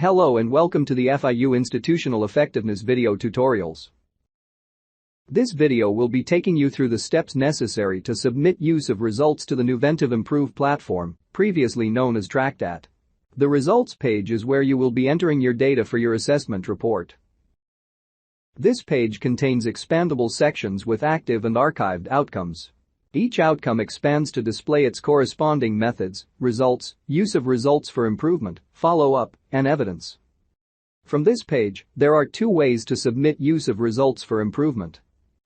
Hello and welcome to the FIU Institutional Effectiveness video tutorials. This video will be taking you through the steps necessary to submit use of results to the Nuventive Improve platform, previously known as TracDat. The results page is where you will be entering your data for your assessment report. This page contains expandable sections with active and archived outcomes. Each outcome expands to display its corresponding methods, results, use of results for improvement, follow-up, and evidence. From this page, there are two ways to submit use of results for improvement.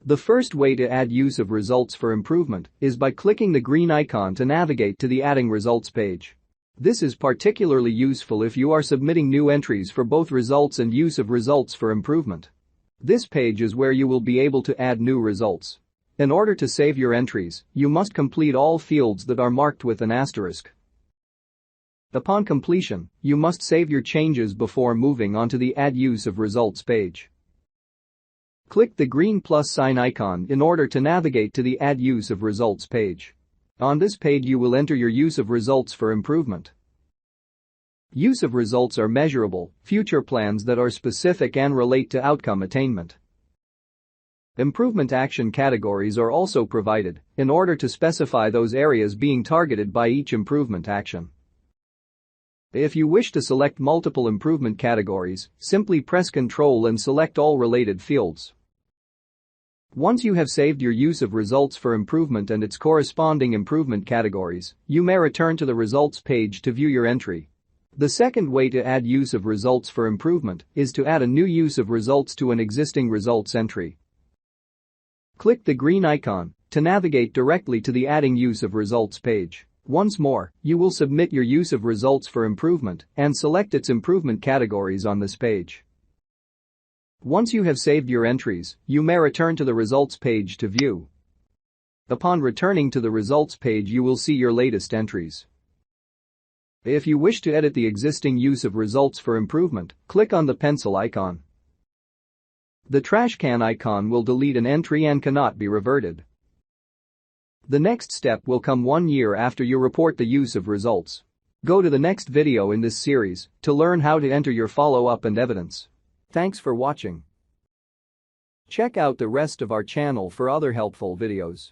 The first way to add use of results for improvement is by clicking the green icon to navigate to the Adding Results page. This is particularly useful if you are submitting new entries for both results and use of results for improvement. This page is where you will be able to add new results. In order to save your entries, you must complete all fields that are marked with an asterisk. Upon completion, you must save your changes before moving on to the Add Use of Results page. Click the green plus sign icon in order to navigate to the Add Use of Results page. On this page you will enter your use of results for improvement. Use of results are measurable, future plans that are specific and relate to outcome attainment. Improvement action categories are also provided in order to specify those areas being targeted by each improvement action. If you wish to select multiple improvement categories, simply press Ctrl and select all related fields. Once you have saved your use of results for improvement and its corresponding improvement categories, you may return to the results page to view your entry. The second way to add use of results for improvement is to add a new use of results to an existing results entry. Click the green icon to navigate directly to the Adding Use of Results page. Once more, you will submit your use of results for improvement and select its improvement categories on this page. Once you have saved your entries, you may return to the results page to view. Upon returning to the results page, you will see your latest entries. If you wish to edit the existing use of results for improvement, click on the pencil icon. The trash can icon will delete an entry and cannot be reverted. The next step will come 1 year after you report the use of results. Go to the next video in this series to learn how to enter your follow-up and evidence. Thanks for watching. Check out the rest of our channel for other helpful videos.